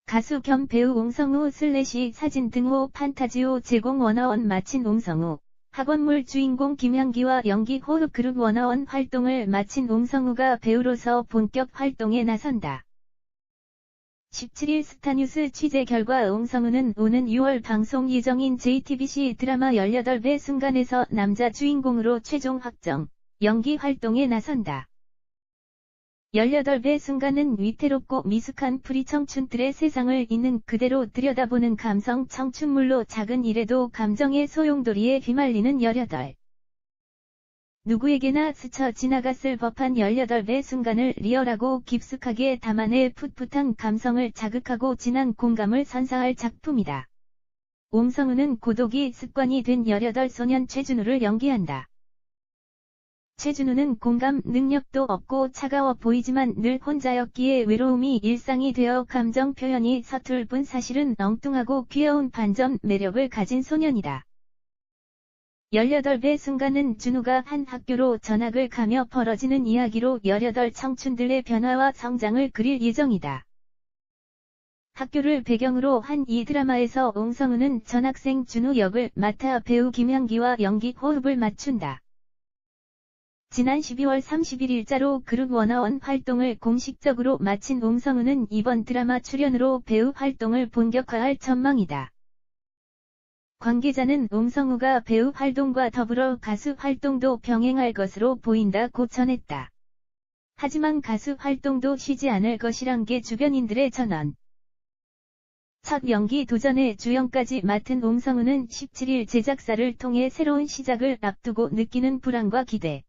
가수 겸 배우 옹성우 / 사진 등호 판타지호 제공 원어원 마친 옹성우, 학원물 주인공 김향기와 연기 호흡 그룹 원어원 활동을 마친 옹성우가 배우로서 본격 활동에 나선다. 17일 스타뉴스 취재 결과 옹성우는 오는 6월 방송 예정인 JTBC 드라마 18배 순간에서 남자 주인공으로 최종 확정, 연기 활동에 나선다. 18배 순간은 위태롭고 미숙한 프리 청춘들의 세상을 있는 그대로 들여다보는 감성 청춘물로 작은 일에도 감정의 소용돌이에 휘말리는 18. 누구에게나 스쳐 지나갔을 법한 18배 순간을 리얼하고 깊숙하게 담아내 풋풋한 감성을 자극하고 진한 공감을 선사할 작품이다. 옹성우는 고독이 습관이 된 18 소년 최준우를 연기한다. 최준우는 공감 능력도 없고 차가워 보이지만 늘 혼자였기에 외로움이 일상이 되어 감정 표현이 서툴 뿐 사실은 엉뚱하고 귀여운 반전 매력을 가진 소년이다. 18배 순간은 준우가 한 학교로 전학을 가며 벌어지는 이야기로 18 청춘들의 변화와 성장을 그릴 예정이다. 학교를 배경으로 한 이 드라마에서 옹성우는 전학생 준우 역을 맡아 배우 김향기와 연기 호흡을 맞춘다. 지난 12월 31일자로 그룹 원어원 활동을 공식적으로 마친 옹성우는 이번 드라마 출연으로 배우 활동을 본격화할 전망이다. 관계자는 옹성우가 배우 활동과 더불어 가수 활동도 병행할 것으로 보인다고 전했다. 하지만 가수 활동도 쉬지 않을 것이란 게 주변인들의 전언. 첫 연기 도전에 주연까지 맡은 옹성우는 17일 제작사를 통해 새로운 시작을 앞두고 느끼는 불안과 기대.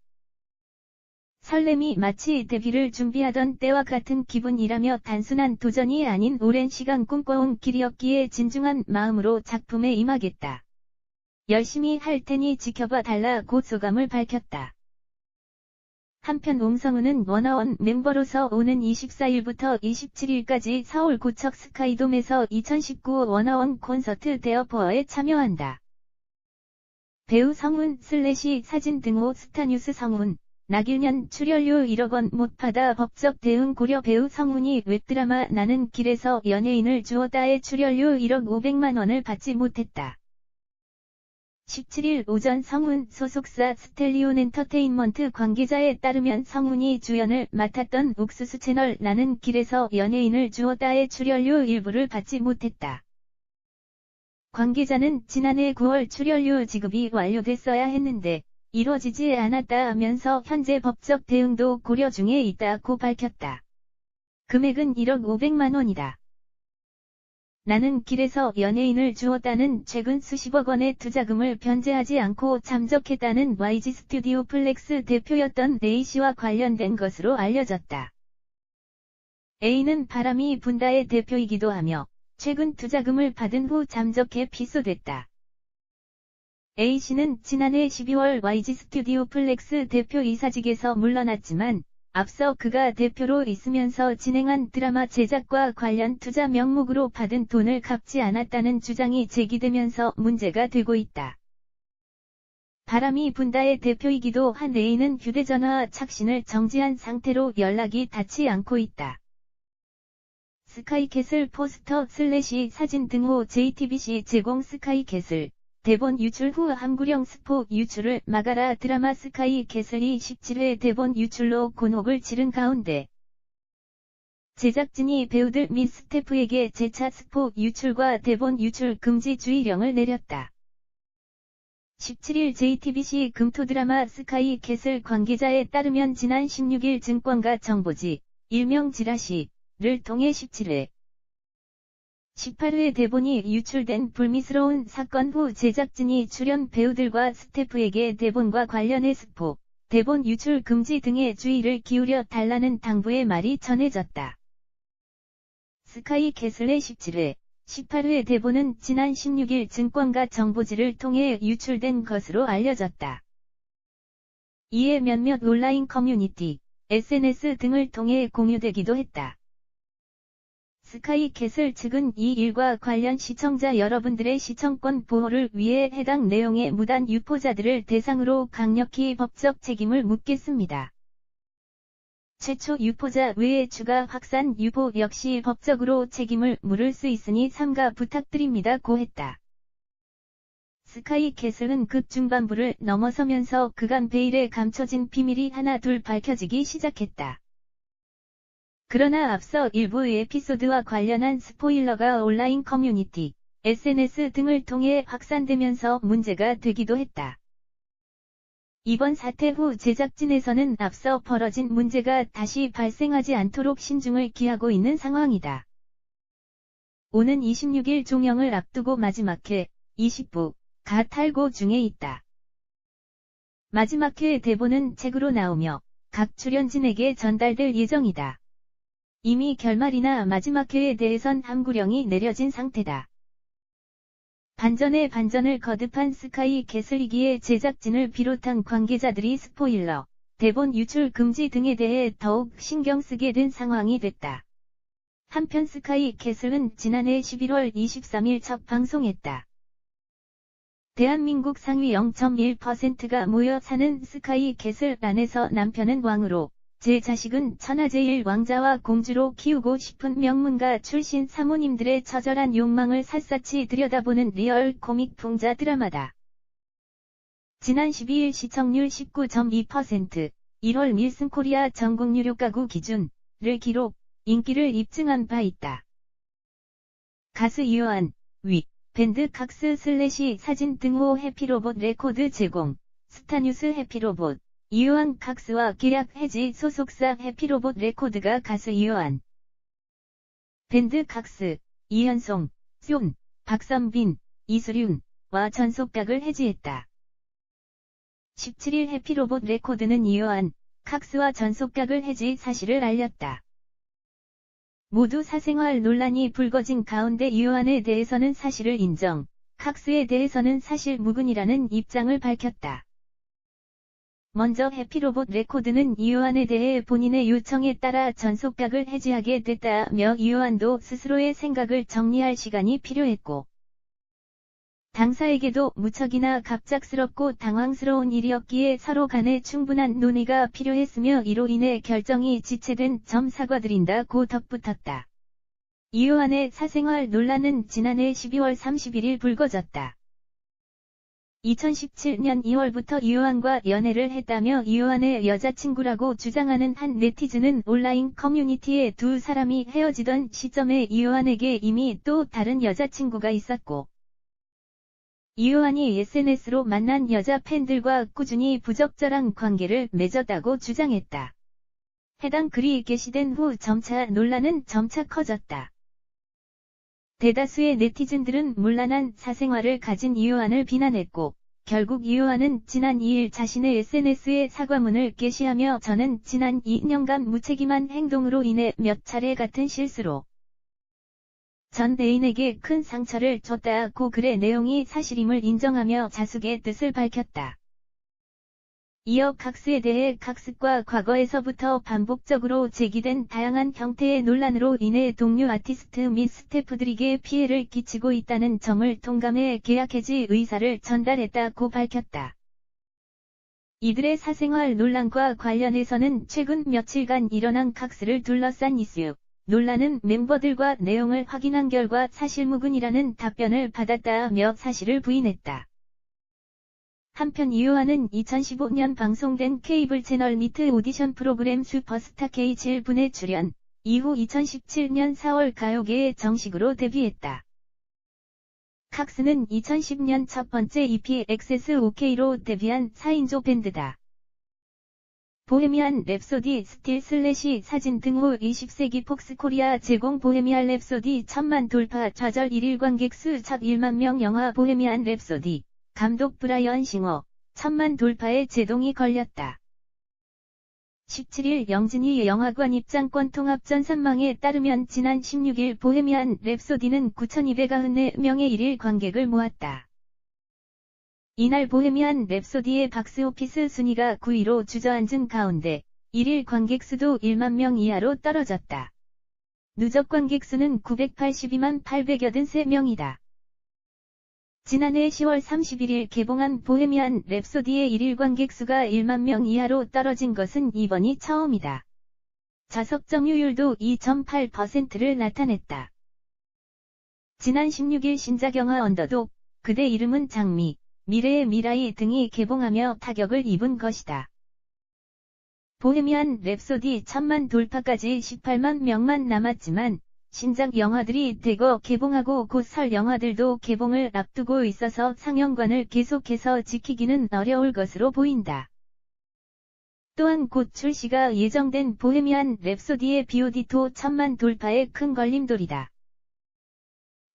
설렘이 마치 데뷔를 준비하던 때와 같은 기분이라며 단순한 도전이 아닌 오랜 시간 꿈꿔온 길이었기에 진중한 마음으로 작품에 임하겠다. 열심히 할 테니 지켜봐 달라고 소감을 밝혔다. 한편 옹성우는 원어원 멤버로서 오는 24일부터 27일까지 서울 고척 스카이돔에서 2019 원어원 콘서트 데어포어에 참여한다. 배우 성훈 / 사진 등호 스타뉴스 성훈. 나길년 출연료 1억 원 못 받아 법적 대응 고려 배우 성훈이 웹드라마 나는 길에서 연예인을 주었다에 출연료 1억 500만 원을 받지 못했다. 17일 오전 성훈 소속사 스텔리온 엔터테인먼트 관계자에 따르면 성훈이 주연을 맡았던 옥수수 채널 나는 길에서 연예인을 주었다에 출연료 일부를 받지 못했다. 관계자는 지난해 9월 출연료 지급이 완료됐어야 했는데 이뤄지지 않았다 하면서 현재 법적 대응도 고려 중에 있다고 밝혔다. 금액은 1억 500만 원이다. 나는 길에서 연예인을 주었다는 최근 수십억 원의 투자금을 변제하지 않고 잠적했다는 YG 스튜디오 플렉스 대표였던 A씨와 관련된 것으로 알려졌다. A는 바람이 분다의 대표이기도 하며 최근 투자금을 받은 후 잠적해 피소됐다. A씨는 지난해 12월 YG 스튜디오 플렉스 대표 이사직에서 물러났지만 앞서 그가 대표로 있으면서 진행한 드라마 제작과 관련 투자 명목으로 받은 돈을 갚지 않았다는 주장이 제기되면서 문제가 되고 있다. 바람이 분다의 대표이기도 한 A는 휴대전화 착신을 정지한 상태로 연락이 닿지 않고 있다. 스카이캐슬 포스터 / 사진 등호 JTBC 제공 스카이캐슬 대본 유출 후 함구령 스포 유출을 막아라 드라마 스카이캐슬이 17회 대본 유출로 곤혹을 치른 가운데 제작진이 배우들 및 스태프에게 재차 스포 유출과 대본 유출 금지 주의령을 내렸다. 17일 JTBC 금토 드라마 스카이캐슬 관계자에 따르면 지난 16일 증권가 정보지, 일명 지라시를 통해 17회 18회 대본이 유출된 불미스러운 사건 후 제작진이 출연 배우들과 스태프에게 대본과 관련해 스포, 대본 유출 금지 등의 주의를 기울여 달라는 당부의 말이 전해졌다. 스카이캐슬의 17회, 18회 대본은 지난 16일 증권가 정보지를 통해 유출된 것으로 알려졌다. 이에 몇몇 온라인 커뮤니티, SNS 등을 통해 공유되기도 했다. 스카이캐슬 측은 이 일과 관련 시청자 여러분들의 시청권 보호를 위해 해당 내용의 무단 유포자들을 대상으로 강력히 법적 책임을 묻겠습니다. 최초 유포자 외에 추가 확산 유포 역시 법적으로 책임을 물을 수 있으니 삼가 부탁드립니다.고 했다. 스카이캐슬은 극 중반부를 넘어서면서 그간 베일에 감춰진 비밀이 하나둘 밝혀지기 시작했다. 그러나 앞서 일부 에피소드와 관련한 스포일러가 온라인 커뮤니티, SNS 등을 통해 확산되면서 문제가 되기도 했다. 이번 사태 후 제작진에서는 앞서 벌어진 문제가 다시 발생하지 않도록 신중을 기하고 있는 상황이다. 오는 26일 종영을 앞두고 마지막 회 20부가 탈고 중에 있다. 마지막 회 대본은 책으로 나오며 각 출연진에게 전달될 예정이다. 이미 결말이나 마지막 회에 대해선 함구령이 내려진 상태다. 반전에 반전을 거듭한 스카이캐슬이기에 제작진을 비롯한 관계자들이 스포일러, 대본 유출 금지 등에 대해 더욱 신경 쓰게 된 상황이 됐다. 한편 스카이캐슬은 지난해 11월 23일 첫 방송했다. 대한민국 상위 0.1%가 모여 사는 스카이캐슬 안에서 남편은 왕으로, 제 자식은 천하제일 왕자와 공주로 키우고 싶은 명문가 출신 사모님들의 처절한 욕망을 샅샅이 들여다보는 리얼 코믹 풍자 드라마다. 지난 12일 시청률 19.2%, 1월 밀슨 코리아 전국 유료 가구 기준을 기록, 인기를 입증한 바 있다. 가수 이요한, 위, 밴드 각스 슬래시 사진 등호 해피로봇 레코드 제공, 스타뉴스 해피로봇. 이요한 각스와 계약 해지 소속사 해피로봇 레코드가 가수 이요한, 밴드 각스, 이현송, 쏨, 박선빈, 이수륜과 전속각을 해지했다. 17일 해피로봇 레코드는 이요한, 각스와 전속각을 해지 사실을 알렸다. 모두 사생활 논란이 불거진 가운데 이요한에 대해서는 사실을 인정, 각스에 대해서는 사실 무근이라는 입장을 밝혔다. 먼저 해피로봇 레코드는 이요한에 대해 본인의 요청에 따라 전속각을 해지하게 됐다며 이요한도 스스로의 생각을 정리할 시간이 필요했고, 당사에게도 무척이나 갑작스럽고 당황스러운 일이었기에 서로 간에 충분한 논의가 필요했으며 이로 인해 결정이 지체된 점 사과드린다고 덧붙였다. 이요한의 사생활 논란은 지난해 12월 31일 불거졌다. 2017년 2월부터 이요한과 연애를 했다며 이요한의 여자친구라고 주장하는 한 네티즌은 온라인 커뮤니티에 두 사람이 헤어지던 시점에 이요한에게 이미 또 다른 여자친구가 있었고, 이요한이 SNS로 만난 여자 팬들과 꾸준히 부적절한 관계를 맺었다고 주장했다. 해당 글이 게시된 후 점차 논란은 점차 커졌다. 대다수의 네티즌들은 문란한 사생활을 가진 이요한을 비난했고, 결국 이요한은 지난 2일 자신의 SNS에 사과문을 게시하며 저는 지난 2년간 무책임한 행동으로 인해 몇 차례 같은 실수로 전 애인에게 큰 상처를 줬다고 글의 내용이 사실임을 인정하며 자숙의 뜻을 밝혔다. 이어 각스에 대해 각스과 과거에서부터 반복적으로 제기된 다양한 형태의 논란으로 인해 동료 아티스트 및 스태프들에게 피해를 끼치고 있다는 점을 동감해 계약 해지 의사를 전달했다고 밝혔다. 이들의 사생활 논란과 관련해서는 최근 며칠간 일어난 각스를 둘러싼 이슈, 논란은 멤버들과 내용을 확인한 결과 사실무근이라는 답변을 받았다며 사실을 부인했다. 한편 이요한은 2015년 방송된 케이블 채널 미트 오디션 프로그램 슈퍼스타 K7분에 출연, 이후 2017년 4월 가요계에 정식으로 데뷔했다. 각스는 2010년 첫 번째 EP XSOK로 데뷔한 4인조 밴드다. 보헤미안 랩소디 스틸 슬래시 사진 등호 20세기 폭스코리아 제공 보헤미안 랩소디 1000만 돌파 좌절 1일 관객 수 첫 1만 명 영화 보헤미안 랩소디 감독 브라이언 싱어 1000만 돌파에 제동이 걸렸다. 17일 영진이 영화관 입장권 통합 전산망에 따르면 지난 16일 보헤미안 랩소디는 9294명의 1일 관객을 모았다. 이날 보헤미안 랩소디의 박스오피스 순위가 9위로 주저앉은 가운데 1일 관객 수도 1만 명 이하로 떨어졌다. 누적 관객 수는 982만 883명이다. 지난해 10월 31일 개봉한 보헤미안 랩소디의 1일 관객 수가 1만 명 이하로 떨어진 것은 이번이 처음이다. 좌석 점유율도 2.8%를 나타냈다. 지난 16일 신작 영화 언더독, 그대 이름은 장미, 미래의 미라이 등이 개봉하며 타격을 입은 것이다. 보헤미안 랩소디 1000만 돌파까지 18만 명만 남았지만 신작 영화들이 대거 개봉하고 곧 설 영화들도 개봉을 앞두고 있어서 상영관을 계속해서 지키기는 어려울 것으로 보인다. 또한 곧 출시가 예정된 보헤미안 랩소디의 BOD도 1000만 돌파에 큰 걸림돌이다.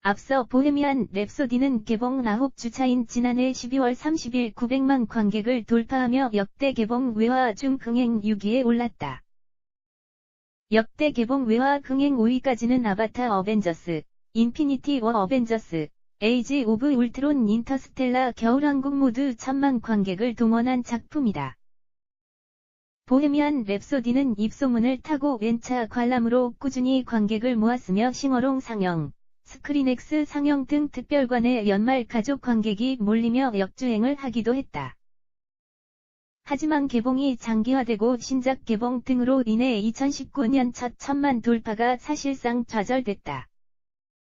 앞서 보헤미안 랩소디는 개봉 9주차인 지난해 12월 30일 900만 관객을 돌파하며 역대 개봉 외화 중 흥행 6위에 올랐다. 역대 개봉 외화 흥행 5위까지는 아바타 어벤져스, 인피니티 워 어벤져스, 에이지 오브 울트론 인터스텔라 겨울왕국 모두 1000만 관객을 동원한 작품이다. 보헤미안 랩소디는 입소문을 타고 N차 관람으로 꾸준히 관객을 모았으며 싱어롱 상영, 스크린X 상영 등 특별관에 연말 가족 관객이 몰리며 역주행을 하기도 했다. 하지만 개봉이 장기화되고 신작 개봉 등으로 인해 2019년 첫 1000만 돌파가 사실상 좌절됐다.